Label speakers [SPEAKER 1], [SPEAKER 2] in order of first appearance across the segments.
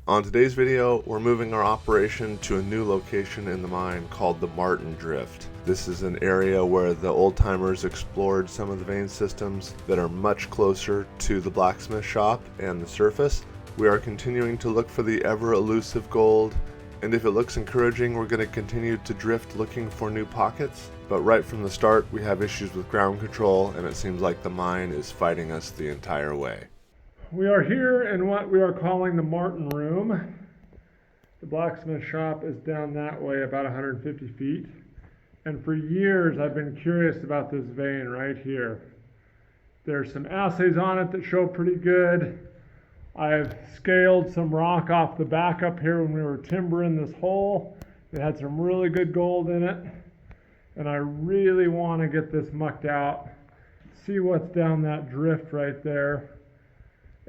[SPEAKER 1] On today's video, we're moving our operation to a new location in the mine called the Martin Drift. This is an area where the old-timers explored some of the vein systems that are much closer to the blacksmith shop and the surface. We are continuing to look for the ever-elusive gold, and if it looks encouraging, we're going to continue to drift looking for new pockets. But right from the start, we have issues with ground control, and it seems like the mine is fighting us the entire way.
[SPEAKER 2] We are here in what we are calling the Martin Room. The blacksmith shop is down that way about 150 feet. And for years I've been curious about this vein right here. There's some assays on it that show pretty good. I've scaled some rock off the back up here when we were timbering this hole. It had some really good gold in it. And I really want to get this mucked out, see what's down that drift right there,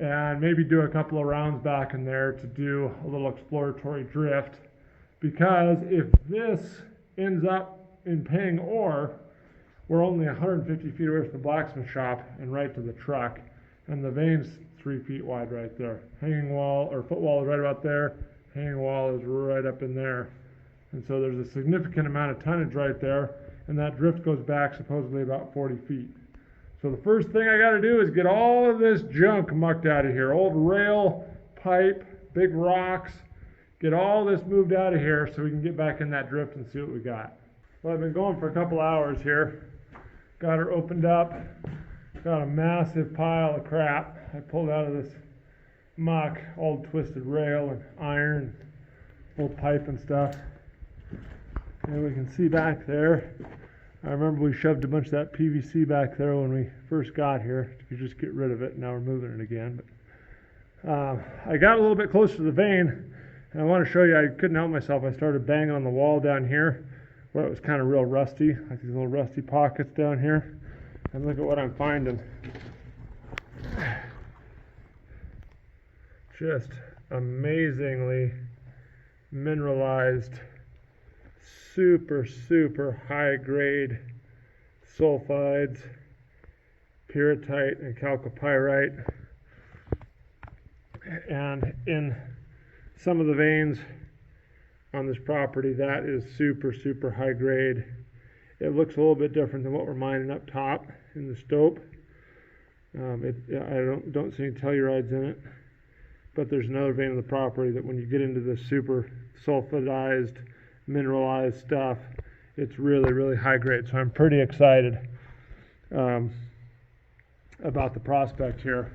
[SPEAKER 2] and maybe do a couple of rounds back in there to do a little exploratory drift. Because if this ends up in paying ore, we're only 150 feet away from the blacksmith shop and right to the truck. And the vein's 3 feet wide right there. Hanging wall or footwall is right about there. Hanging wall is right up in there. And so there's a significant amount of tonnage right there. And that drift goes back supposedly about 40 feet. So the first thing I got to do is get all of this junk mucked out of here. Old rail, pipe, big rocks. Get all this moved out of here so we can get back in that drift and see what we got. Well, I've been going for a couple hours here. Got her opened up. Got a massive pile of crap I pulled out of this muck. Old twisted rail and iron, old pipe and stuff. And we can see back there. I remember we shoved a bunch of that PVC back there when we first got here. You could just get rid of it. Now we're moving it again. But I got a little bit closer to the vein, and I want to show you. I couldn't help myself. I started banging on the wall down here where it was kind of real rusty, like these little rusty pockets down here. And look at what I'm finding. Just amazingly mineralized, super high grade sulfides, pyrrhotite and chalcopyrite. And in some of the veins on this property, that is super high grade. It looks a little bit different than what we're mining up top in the stope. I don't see any tellurides in it, but there's another vein on the property that when you get into the super sulfidized, mineralized stuff, it's really high grade. So I'm pretty excited about the prospect here.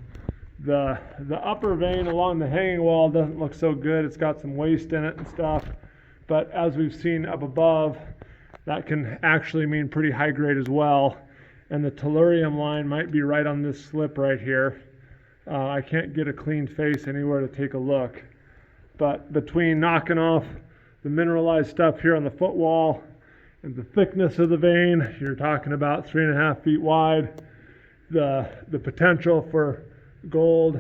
[SPEAKER 2] The upper vein along the hanging wall doesn't look so good. It's got some waste in it and stuff, but as we've seen up above, that can actually mean pretty high grade as well. And the tellurium line might be right on this slip right here. I can't get a clean face anywhere to take a look, but between knocking off the mineralized stuff here on the footwall and the thickness of the vein, you're talking about 3.5 feet wide. The potential for gold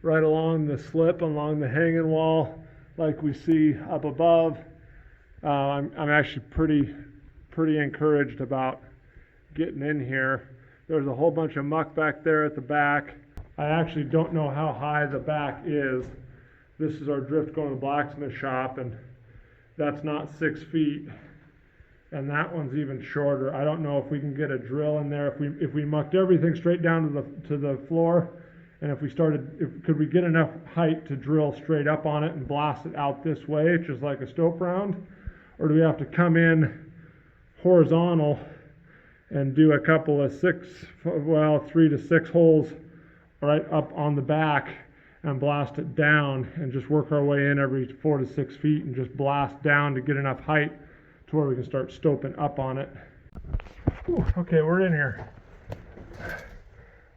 [SPEAKER 2] right along the slip, along the hanging wall, like we see up above. I'm actually pretty encouraged about getting in here. There's a whole bunch of muck back there at the back. I actually don't know how high the back is. This is our drift going to the blacksmith shop, and that's not 6 feet, and that one's even shorter. I don't know if we can get a drill in there. If we mucked everything straight down to the floor, and could we get enough height to drill straight up on it and blast it out this way, just like a stope round, or do we have to come in horizontal and do a couple of 3 to 6 holes right up on the back and blast it down and just work our way in every 4 to 6 feet and just blast down to get enough height to where we can start stoping up on it. Whew, okay, we're in here.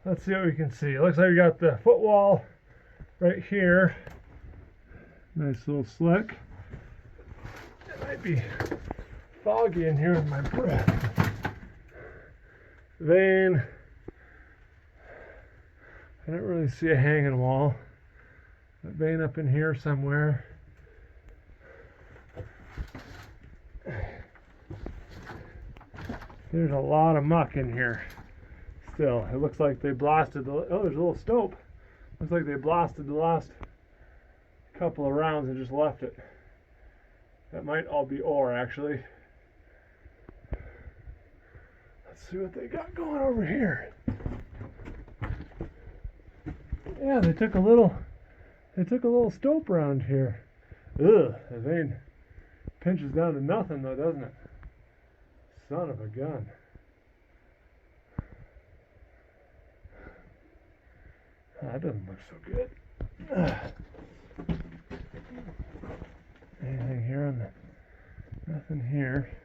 [SPEAKER 2] Let's see what we can see. It looks like we got the footwall right here. Nice little slick. It might be foggy in here with my breath. Vein. I don't really see a hanging wall. That vein up in here somewhere. There's a lot of muck in here still. It looks like they blasted there's a little stope. Looks like they blasted the last couple of rounds and just left it. That might all be ore, actually. Let's see what they got going over here. Yeah, they took a little stope round here. Ugh, the vein pinches down to nothing though, doesn't it? Son of a gun. That doesn't look so good. Anything here on the... Nothing here.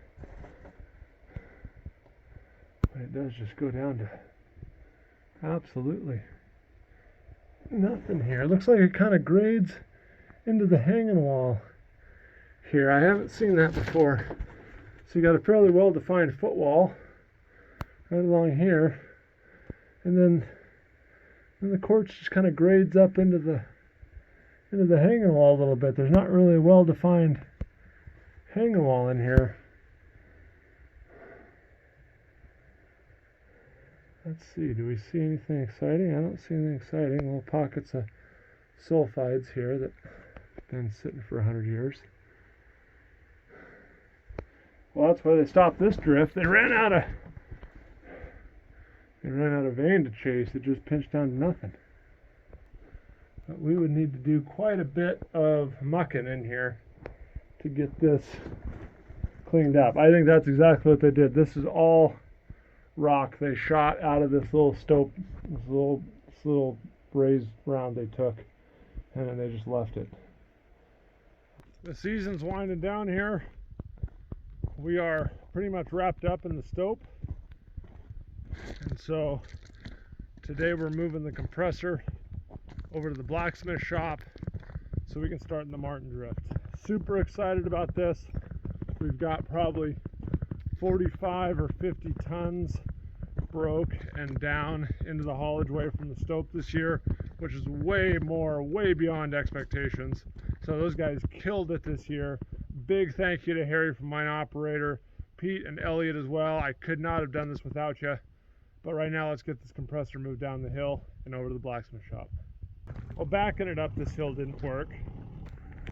[SPEAKER 2] But it does just go down to absolutely nothing here. It looks like it kind of grades into the hanging wall here. I haven't seen that before. So you got a fairly well-defined footwall right along here, and then the quartz just kind of grades up into the hanging wall a little bit. There's not really a well-defined hanging wall in here. Let's see, do we see anything exciting? I don't see anything exciting. Little pockets of sulfides here that have been sitting for 100 years. Well, that's why they stopped this drift. They ran out of vein to chase. It just pinched down to nothing. But we would need to do quite a bit of mucking in here to get this cleaned up. I think that's exactly what they did. This is all rock they shot out of this little stope, this little raised round they took, and then they just left it. The season's winding down here. We are pretty much wrapped up in the stope, and so today we're moving the compressor over to the blacksmith shop so we can start in the Martin drift. Super excited about this. We've got probably 45 or 50 tons broke and down into the haulage way from the stope this year, which is way beyond expectations. So those guys killed it this year. Big thank you to Harry from Mine Operator, Pete and Elliot as well. I could not have done this without you. But right now let's get this compressor moved down the hill and over to the blacksmith shop. Well, backing it up this hill didn't work.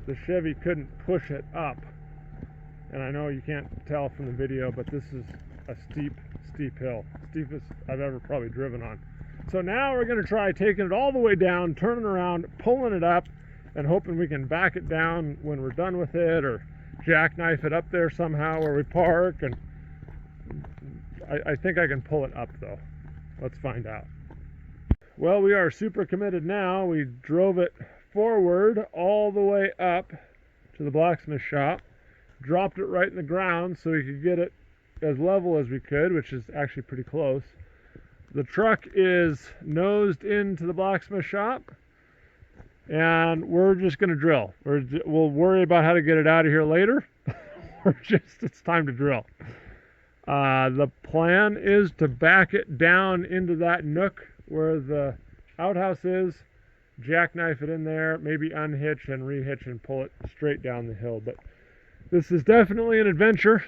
[SPEAKER 2] The Chevy couldn't push it up. And I know you can't tell from the video, but this is a steep hill. Steepest I've ever probably driven on. So now we're going to try taking it all the way down, turning around, pulling it up, and hoping we can back it down when we're done with it, or jackknife it up there somehow where we park. And I think I can pull it up though. Let's find out. Well, we are super committed now. We drove it forward all the way up to the blacksmith shop, dropped it right in the ground so we could get it as level as we could, which is actually pretty close. The truck is nosed into the blacksmith shop, and we're just going to drill. We'll worry about how to get it out of here later. It's time to drill. The plan is to back it down into that nook where the outhouse is, jackknife it in there, maybe unhitch and rehitch and pull it straight down the hill. But this is definitely an adventure.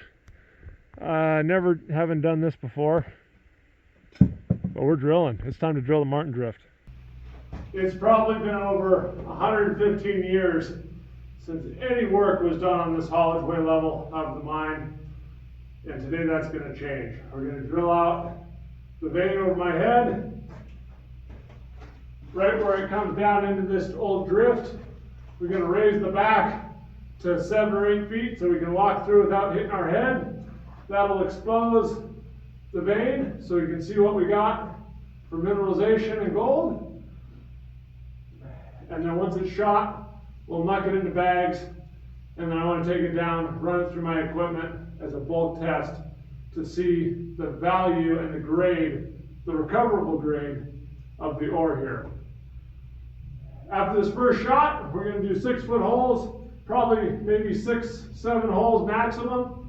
[SPEAKER 2] Never having done this before, but we're drilling. It's time to drill the Martin drift. It's probably been over 115 years since any work was done on this haulage way level of the mine, and today that's going to change. We're going to drill out the vein over my head, right where it comes down into this old drift. We're going to raise the back to 7 or 8 feet so we can walk through without hitting our head. That'll expose the vein so we can see what we got for mineralization and gold. And then once it's shot, we'll muck it into bags, and then I want to take it down, run it through my equipment as a bulk test to see the value and the grade, the recoverable grade of the ore here. After this first shot, we're going to do 6-foot holes, probably maybe 6-7 holes maximum.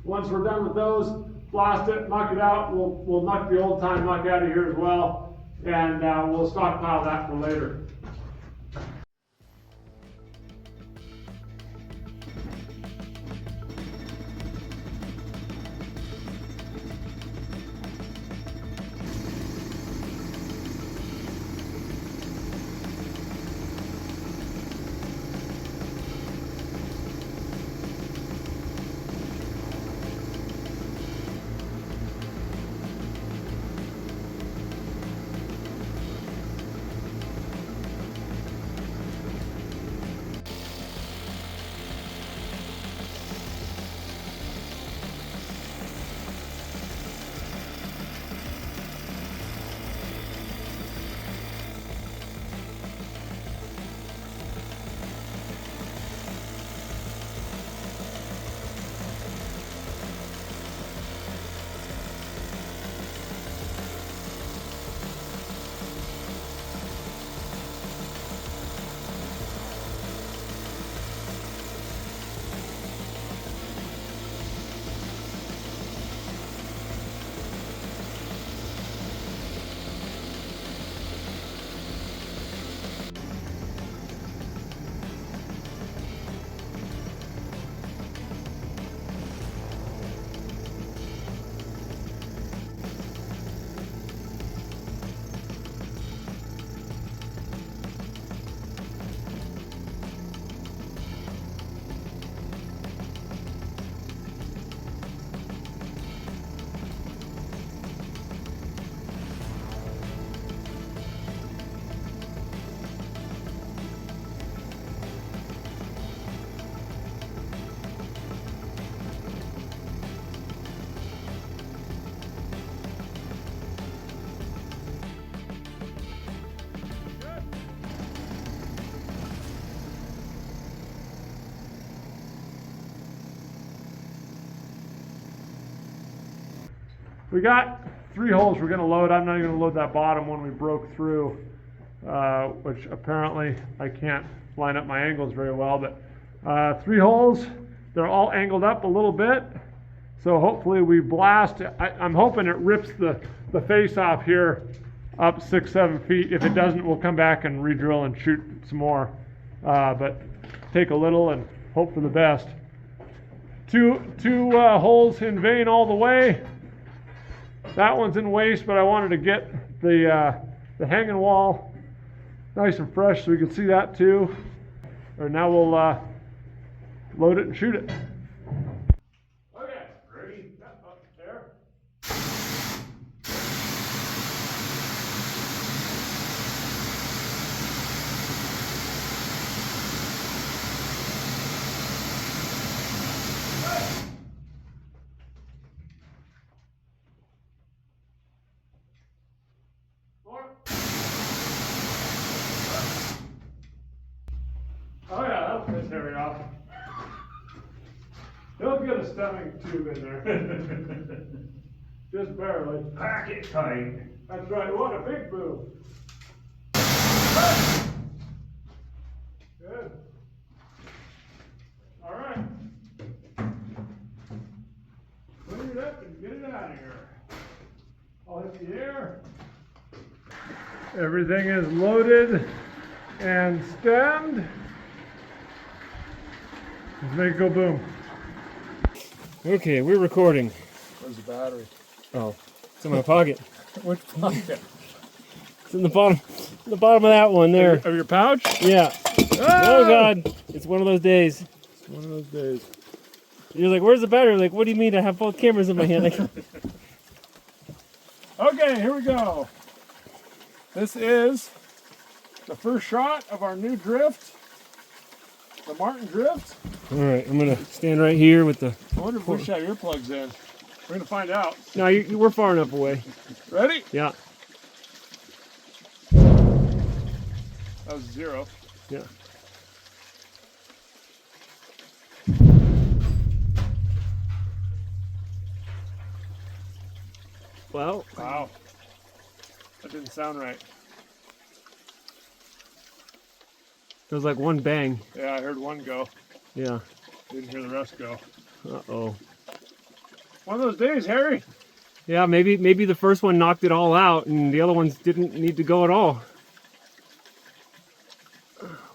[SPEAKER 2] Once we're done with those, blast it, muck it out. We'll muck the old time muck out of here as well, and we'll stockpile that for later. We got 3 holes we're going to load. I'm not even going to load that bottom one we broke through, which apparently I can't line up my angles very well, but 3 holes. They're all angled up a little bit, so hopefully we blast. I'm hoping it rips the face off here up 6-7 feet. If it doesn't, we'll come back and re-drill and shoot some more, but take a little and hope for the best. Two holes in vein all the way. That one's in waste, but I wanted to get the hanging wall nice and fresh so we can see that too. Or now we'll load it and shoot it. Okay, ready? Yep, up there. Oh yeah, that'll piss Harry off. He'll get a stemming tube in there. Just barely.
[SPEAKER 3] Pack it tight.
[SPEAKER 2] That's right, what a big boom. Good. Alright. Clean it up and get it out of here. I'll hit the air. Everything is loaded and stemmed. Let's make it go boom.
[SPEAKER 3] Okay, we're recording.
[SPEAKER 2] Where's the battery?
[SPEAKER 3] Oh, it's in my pocket.
[SPEAKER 2] Which pocket?
[SPEAKER 3] It's in the bottom of that one there.
[SPEAKER 2] Of your pouch?
[SPEAKER 3] Yeah. Oh God, it's one of those days.
[SPEAKER 2] It's one of those days.
[SPEAKER 3] You're like, where's the battery? Like, what do you mean? I have both cameras in my hand.
[SPEAKER 2] Okay, here we go. This is the first shot of our new drift, the Martin drift.
[SPEAKER 3] All right, I'm gonna stand right here with the.
[SPEAKER 2] I wonder if we should have earplugs in. We're gonna find out.
[SPEAKER 3] No, we're far enough away.
[SPEAKER 2] Ready?
[SPEAKER 3] Yeah.
[SPEAKER 2] That was 0.
[SPEAKER 3] Yeah. Well.
[SPEAKER 2] Wow. That didn't sound right.
[SPEAKER 3] It was like one bang.
[SPEAKER 2] Yeah, I heard one go.
[SPEAKER 3] Yeah.
[SPEAKER 2] Didn't hear the rest go.
[SPEAKER 3] Uh-oh.
[SPEAKER 2] One of those days, Harry.
[SPEAKER 3] Yeah, maybe the first one knocked it all out and the other ones didn't need to go at all.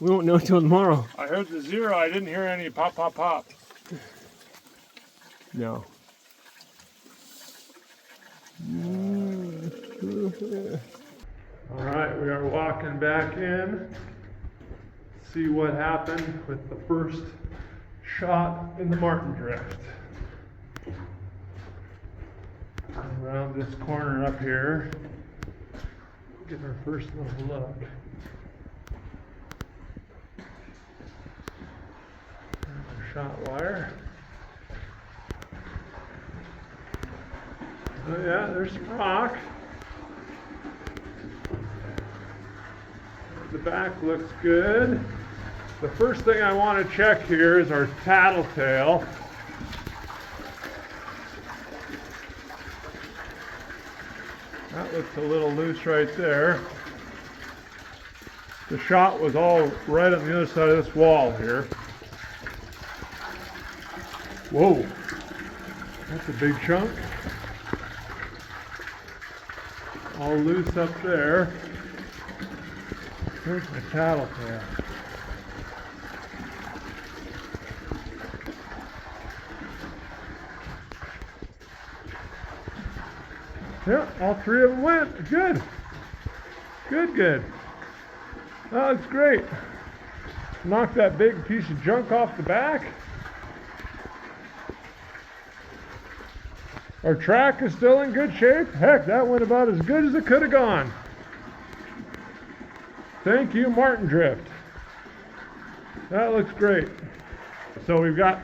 [SPEAKER 3] We won't know till tomorrow.
[SPEAKER 2] I heard the 0. I didn't hear any pop, pop, pop.
[SPEAKER 3] No.
[SPEAKER 2] All right, we are walking back in. See what happened with the first shot in the Martin drift. Around this corner up here, get our first little look. Our shot wire. Oh yeah, there's some rock. The back looks good. The first thing I want to check here is our tattletale. That looks a little loose right there. The shot was all right on the other side of this wall here. Whoa, that's a big chunk. All loose up there. Here's my tattletale. Yeah, all 3 of them went. Good. Good. Oh, that's great. Knocked that big piece of junk off the back. Our track is still in good shape. Heck, that went about as good as it could have gone. Thank you, Martin Drift. That looks great. So we've got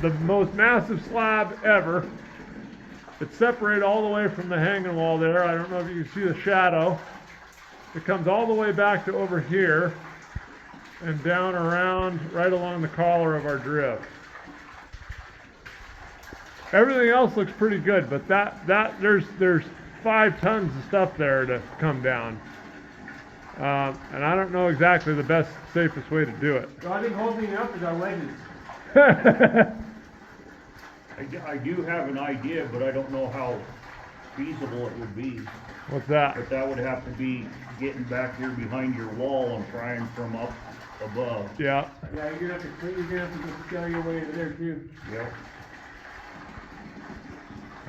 [SPEAKER 2] the most massive slab ever. It's separated all the way from the hanging wall there. I don't know if you can see the shadow. It comes all the way back to over here and down around right along the collar of our drift. Everything else looks pretty good, but there's 5 tons of stuff there to come down. And I don't know exactly the best, safest way to do it.
[SPEAKER 3] So I think holding it up is our wedges.
[SPEAKER 4] I do have an idea, but I don't know how feasible it would be.
[SPEAKER 2] What's that?
[SPEAKER 4] But that would have to be getting back here behind your wall and trying from up above.
[SPEAKER 2] Yeah.
[SPEAKER 3] Yeah, you're gonna have to go scale your way to there too.
[SPEAKER 4] Yep.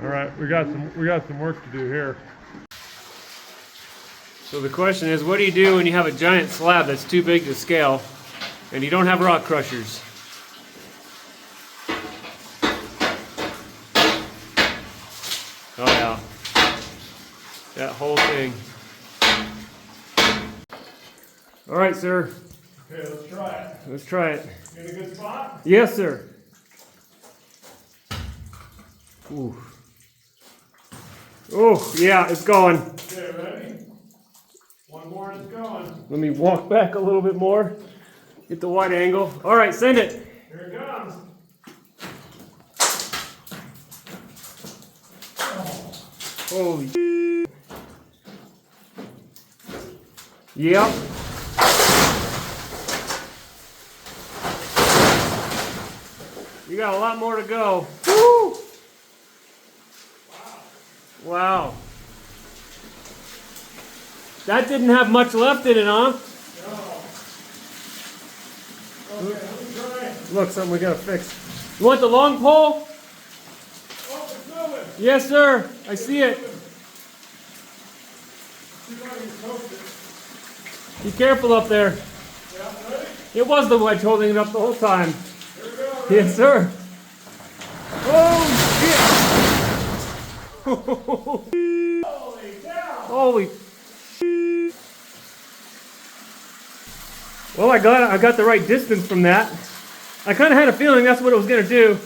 [SPEAKER 2] All right, we got some work to do here.
[SPEAKER 3] So the question is, what do you do when you have a giant slab that's too big to scale and you don't have rock crushers? Oh yeah, that whole thing. All right, sir.
[SPEAKER 2] Okay, let's try it.
[SPEAKER 3] Let's try it.
[SPEAKER 2] In a good spot?
[SPEAKER 3] Yes, sir. Ooh. Oh, yeah, it's going.
[SPEAKER 2] Okay, ready? One more and it's going.
[SPEAKER 3] Let me walk back a little bit more. Get the wide angle. All right, send it.
[SPEAKER 2] Here it comes.
[SPEAKER 3] Holy. Yep. You got a lot more to go. Woo! Wow. That didn't have much left in it, huh?
[SPEAKER 2] No. Okay, let me try.
[SPEAKER 3] Look, something we gotta fix. You want the long pole?
[SPEAKER 2] Oh, it's moving.
[SPEAKER 3] Yes, sir. I see it.
[SPEAKER 2] See if I can coast it.
[SPEAKER 3] Be careful up there.
[SPEAKER 2] Yeah, ready?
[SPEAKER 3] It was the wedge holding it up the whole time.
[SPEAKER 2] Here we go. Ready?
[SPEAKER 3] Yes, sir. Oh, shit.
[SPEAKER 2] Holy cow.
[SPEAKER 3] Holy. Well, I got the right distance from that. I kind of had a feeling that's what it was going to do.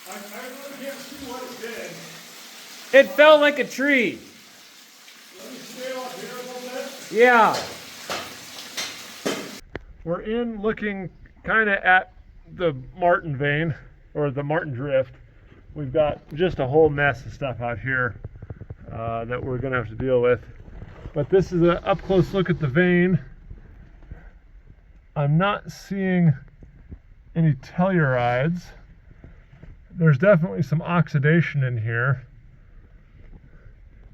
[SPEAKER 2] I really can't see what it did.
[SPEAKER 3] It fell like a tree.
[SPEAKER 2] Let me scale up here a little bit.
[SPEAKER 3] Yeah.
[SPEAKER 2] We're in looking kind of at the Martin vein, or the Martin drift. We've got just a whole mess of stuff out here that we're going to have to deal with. But this is an up-close look at the vein. I'm not seeing any tellurides. There's definitely some oxidation in here.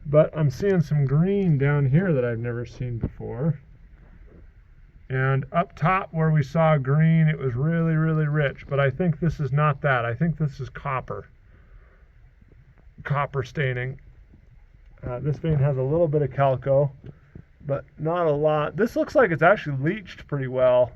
[SPEAKER 2] But I'm seeing some green down here that I've never seen before. And up top where we saw green, it was really, really rich. But I think this is not that. I think this is copper. Copper staining. This vein has a little bit of calco, but not a lot. This looks like it's actually leached pretty well.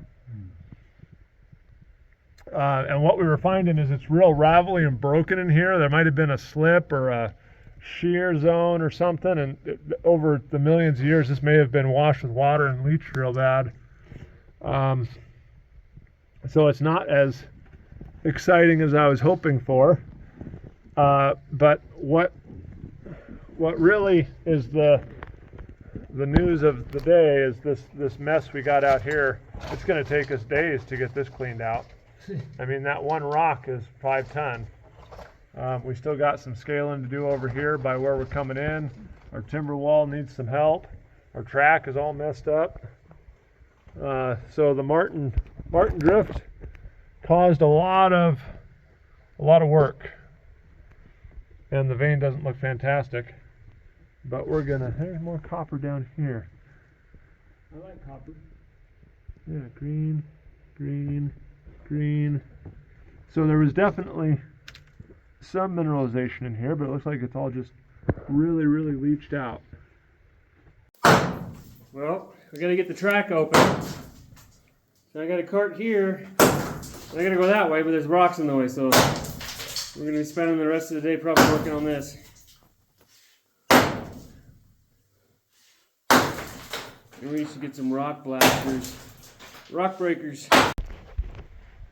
[SPEAKER 2] And what we were finding is it's real ravelly and broken in here. There might have been a slip or a shear zone or something, and over the millions of years this may have been washed with water and leached real bad. So it's not as exciting as I was hoping for. But what really is the news of the day is this mess we got out here. It's going to take us days to get this cleaned out. I mean, that one rock is 5 ton. We still got some scaling to do over here by where we're coming in. Our timber wall needs some help. Our track is all messed up. So the Martin drift caused a lot of work, and the vein doesn't look fantastic. But there's more copper down here.
[SPEAKER 3] I like copper.
[SPEAKER 2] Yeah, green, green, green. So there was definitely some mineralization in here, but it looks like it's all just really, really leached out.
[SPEAKER 3] Well, we got to get the track open. So I got a cart here. I got to go that way, but there's rocks in the way, so we're going to be spending the rest of the day probably working on this. And we should get some rock blasters, rock breakers.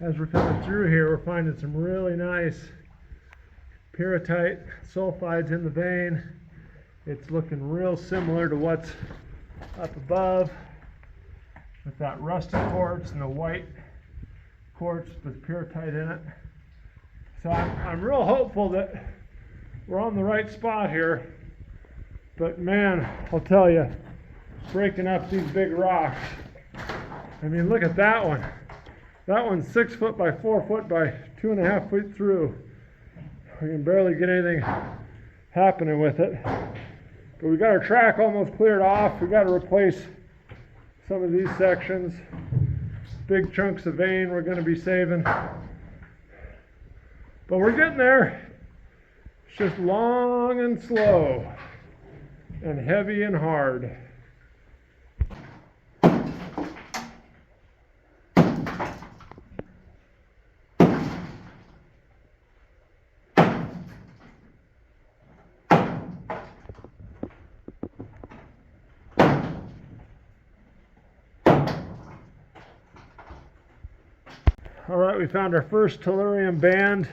[SPEAKER 2] As we're coming through here, we're finding some really nice pyrrhotite sulfides in the vein. It's looking real similar to what's up above, with that rusty quartz and the white quartz with pyrrhotite in it. So I'm real hopeful that we're on the right spot here. But man, I'll tell you, breaking up these big rocks. I mean, look at that one. That one's 6 foot by 4 foot by 2.5 feet through. We can barely get anything happening with it. But we got our track almost cleared off. We got to replace some of these sections. Big chunks of vein we're going to be saving. But we're getting there. It's just long and slow and heavy and hard. All right, we found our first tellurium band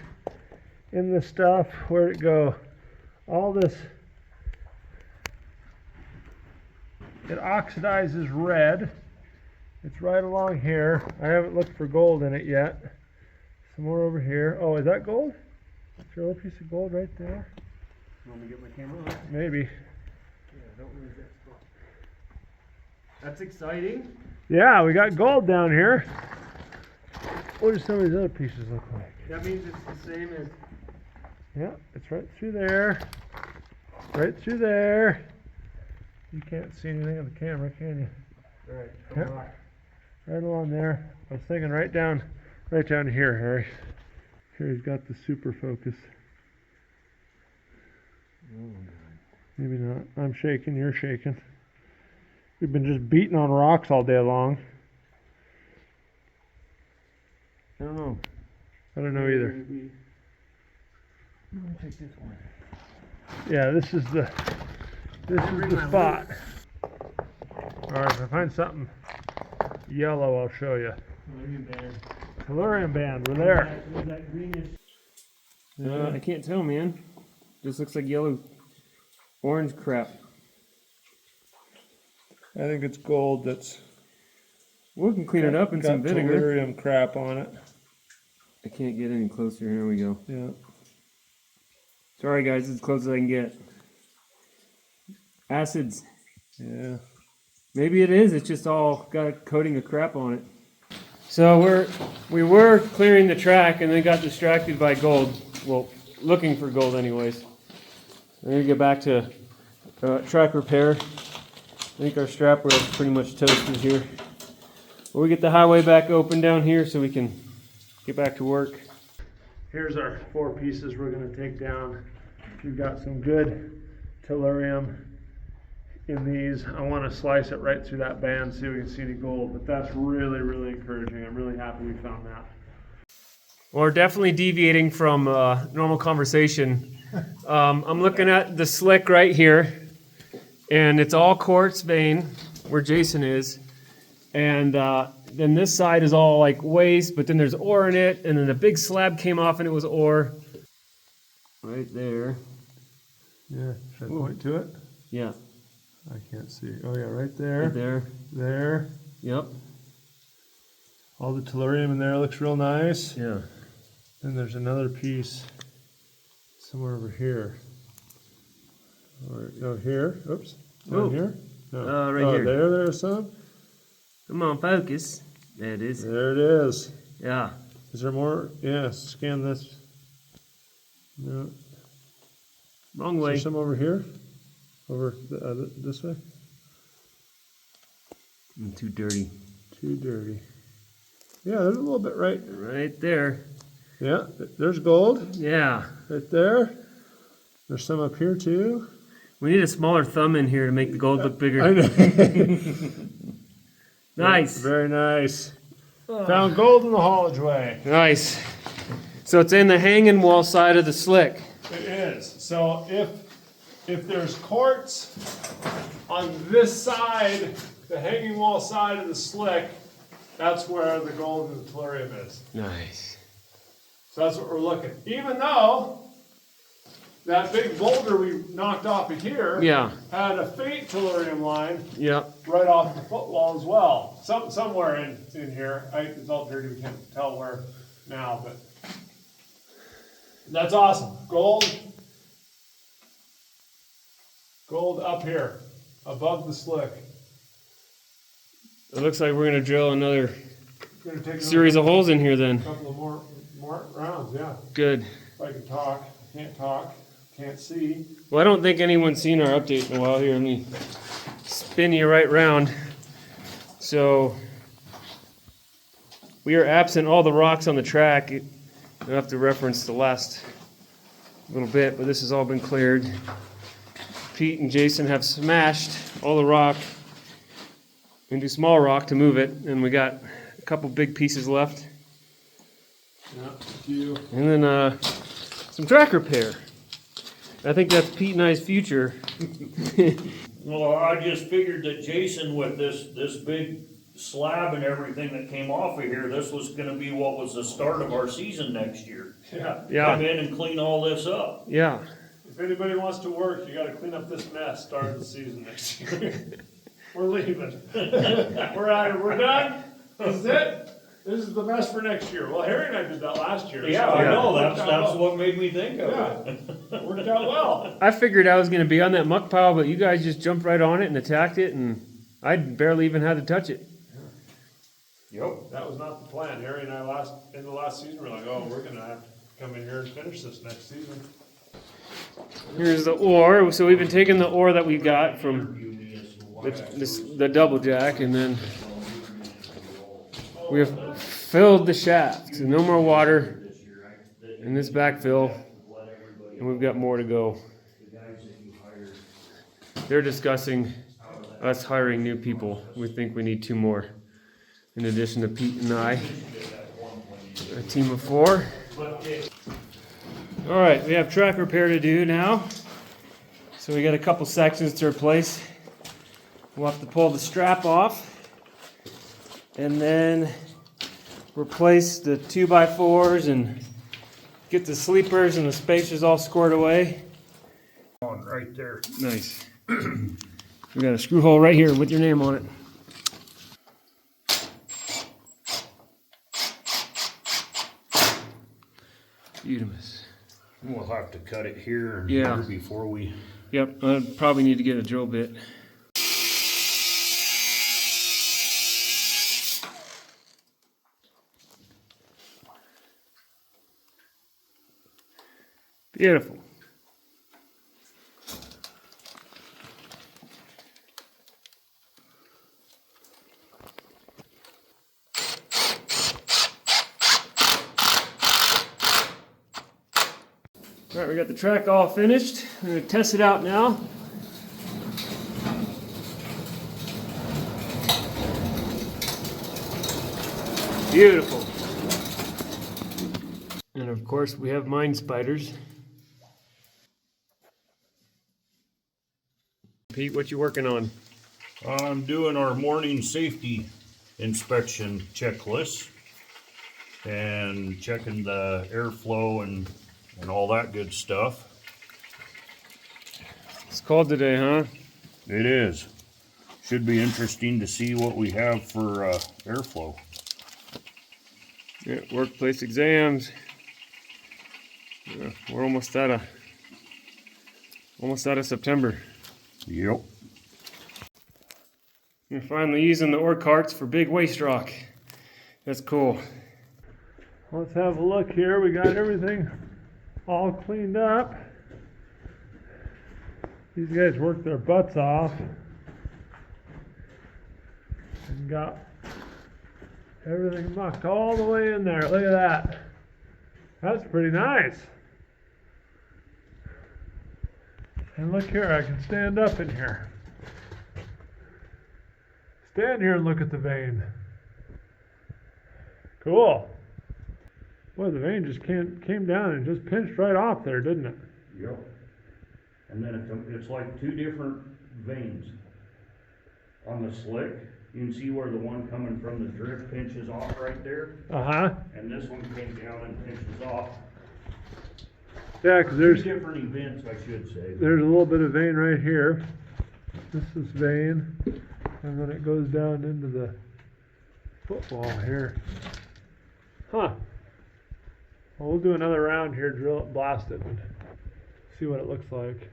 [SPEAKER 2] in this stuff. Where'd it go? All this, it oxidizes red. It's right along here. I haven't looked for gold in it yet. Some more over here. Oh, is that gold? Is there a little piece of gold right there?
[SPEAKER 3] You want me to get my camera on?
[SPEAKER 2] Maybe.
[SPEAKER 3] Yeah, don't lose that spot. That's exciting.
[SPEAKER 2] Yeah, we got gold down here. What do some of these other pieces look like?
[SPEAKER 3] That means it's the same as.
[SPEAKER 2] Yeah, it's right through there. Right through there. You can't see anything on the camera, can you?
[SPEAKER 3] Right.
[SPEAKER 2] Yeah. Right along there. I was thinking right down here, Harry. Here he's got the super focus.
[SPEAKER 3] Oh,
[SPEAKER 2] Maybe not. I'm shaking, you're shaking. We've been just beating on rocks all day long.
[SPEAKER 3] I don't know.
[SPEAKER 2] I don't know either.
[SPEAKER 3] I'm gonna take this one.
[SPEAKER 2] Yeah, this is the spot. Alright, if I find something yellow, I'll show you.
[SPEAKER 3] Tellurium band.
[SPEAKER 2] Tellurium band, we're there.
[SPEAKER 3] That greenish. I can't tell, man. Just looks like yellow, orange crap.
[SPEAKER 2] I think it's gold that's
[SPEAKER 3] We can clean it up in some
[SPEAKER 2] got
[SPEAKER 3] vinegar.
[SPEAKER 2] tellurium crap on it.
[SPEAKER 3] I can't get any closer. Here we go.
[SPEAKER 2] Yeah.
[SPEAKER 3] Sorry, guys, as close as I can get. Acids.
[SPEAKER 2] Yeah.
[SPEAKER 3] Maybe it is. It's just all got a coating of crap on it. So we were clearing the track and then got distracted by gold. Well, looking for gold, anyways. We're gonna get back to track repair. I think our strap rail is pretty much toasted here. But we get the highway back open down here so we can get back to work.
[SPEAKER 2] Here's our 4 pieces we're going to take down. We've got some good tellurium in these. I want to slice it right through that band, see if we can see any gold. But that's really, really encouraging. I'm really happy we found that.
[SPEAKER 3] Well, we're definitely deviating from normal conversation. I'm looking at the slick right here, and it's all quartz vein where Jason is. And then this side is all like waste, but then there's ore in it, and then a big slab came off and it was ore. Right there.
[SPEAKER 2] Yeah, should I point to it?
[SPEAKER 3] Yeah.
[SPEAKER 2] I can't see. Oh yeah, right there.
[SPEAKER 3] Right there.
[SPEAKER 2] There.
[SPEAKER 3] Yep.
[SPEAKER 2] All the tellurium in there looks real nice.
[SPEAKER 3] Yeah.
[SPEAKER 2] Then there's another piece somewhere over here. Or, no, here. Oops.
[SPEAKER 3] Oh.
[SPEAKER 2] Here? No.
[SPEAKER 3] Right here.
[SPEAKER 2] There's some.
[SPEAKER 3] Come on, focus. There it is.
[SPEAKER 2] There it is.
[SPEAKER 3] Yeah.
[SPEAKER 2] Is there more? Yeah, scan this. No.
[SPEAKER 3] Wrong
[SPEAKER 2] Is
[SPEAKER 3] way.
[SPEAKER 2] there some over here? Over this way?
[SPEAKER 3] I'm too dirty.
[SPEAKER 2] Too dirty. Yeah, there's a little bit right.
[SPEAKER 3] Right there.
[SPEAKER 2] Yeah, there's gold.
[SPEAKER 3] Yeah.
[SPEAKER 2] Right there. There's some up here too.
[SPEAKER 3] We need a smaller thumb in here to make the gold look bigger.
[SPEAKER 2] I know.
[SPEAKER 3] Nice.
[SPEAKER 2] Very nice. Found gold in the haulageway.
[SPEAKER 3] Nice. So it's in the hanging wall side of the slick.
[SPEAKER 2] It is. So if there's quartz on this side, the hanging wall side of the slick, that's where the gold and the tellurium is.
[SPEAKER 3] Nice.
[SPEAKER 2] So that's what we're looking. Even though that big boulder we knocked off of here
[SPEAKER 3] Yeah.
[SPEAKER 2] had a faint tellurium line
[SPEAKER 3] Yep.
[SPEAKER 2] right off the footwall as well. Somewhere in here. It's all dirty, we can't tell where now, but That's awesome. Gold up here, above the slick.
[SPEAKER 3] It looks like we're gonna drill another
[SPEAKER 2] Gonna take another
[SPEAKER 3] series of holes in here then.
[SPEAKER 2] couple of more rounds, yeah.
[SPEAKER 3] Good.
[SPEAKER 2] If I can talk, can't see.
[SPEAKER 3] Well, I don't think anyone's seen our update in a while. Here, let me spin you right round. So, we are absent all the rocks on the track. I have to reference the last little bit, but this has all been cleared. Pete and Jason have smashed all the rock into small rock to move it, and we got a couple big pieces left.
[SPEAKER 2] Yeah, a few.
[SPEAKER 3] And then some track repair. I think that's Pete and I's future.
[SPEAKER 4] Well, I just figured that Jason, with this big slab and everything that came off of here, this was gonna be what was the start of our season next year.
[SPEAKER 2] Yeah.
[SPEAKER 3] Yeah.
[SPEAKER 4] Come in and clean all this up.
[SPEAKER 3] Yeah.
[SPEAKER 2] If anybody wants to work, you gotta clean up this mess, start the season next year. We're leaving. We're out of, we're done. This is it. This is the mess for next year. Well, Harry and I did that last year.
[SPEAKER 4] Yeah,
[SPEAKER 2] so
[SPEAKER 4] I
[SPEAKER 2] it
[SPEAKER 4] know,
[SPEAKER 2] worked
[SPEAKER 4] that's
[SPEAKER 2] out well.
[SPEAKER 4] what made me think of it.
[SPEAKER 2] Yeah, worked out well.
[SPEAKER 3] I figured I was going to be on that muck pile, but you guys just jumped right on it and attacked it, and I barely even had to touch it.
[SPEAKER 4] Yep.
[SPEAKER 2] That was not the plan. Harry and I in the last season were like, oh, we're gonna have to come in here and finish this next season.
[SPEAKER 3] Here's the ore. So we've been taking the ore that we got from the double jack, and then we have filled the shaft. So no more water in this backfill, and we've got more to go. They're discussing us hiring new people. We think we need 2 more, in addition to Pete and I, a team of 4. All right, we have track repair to do now. So we got a couple sections to replace. We'll have to pull the strap off and then replace the 2x4s and get the sleepers and the spacers all scored away.
[SPEAKER 4] On right there.
[SPEAKER 3] Nice. We got a screw hole right here with your name on it. Beautiful.
[SPEAKER 4] We'll have to cut it here and
[SPEAKER 3] Yeah.
[SPEAKER 4] here before we.
[SPEAKER 3] Yep, I probably need to get a drill bit. Beautiful. All right, we got the track all finished. I'm going to test it out now. Beautiful. And of course, we have mine spiders. Pete, what you working on?
[SPEAKER 4] I'm doing our morning safety inspection checklist and checking the airflow and all that good stuff.
[SPEAKER 3] It's cold today, huh?
[SPEAKER 4] It is. Should be interesting to see what we have for airflow.
[SPEAKER 3] Yeah, workplace exams. Yeah, we're almost out of September.
[SPEAKER 4] Yep.
[SPEAKER 3] We're finally using the ore carts for big waste rock. That's cool.
[SPEAKER 2] Let's have a look here. We got everything all cleaned up. These guys worked their butts off and got everything mucked all the way in there. Look at that. That's pretty nice. And look here, I can stand up in here. Stand here and look at the vein. Cool. Boy, the vein just came down and just pinched right off there, didn't it?
[SPEAKER 4] Yep. And then it's like 2 different veins. On the slick, you can see where the one coming from the drift pinches off right there.
[SPEAKER 2] Uh-huh.
[SPEAKER 4] And this one came down and pinches off.
[SPEAKER 2] Yeah, because
[SPEAKER 4] 2
[SPEAKER 2] there's
[SPEAKER 4] different events, I should say.
[SPEAKER 2] a little bit of vein right here. This is vein, and then it goes down into the footwall here. Huh. Well, we'll do another round here, drill it, blast it, and see what it looks like.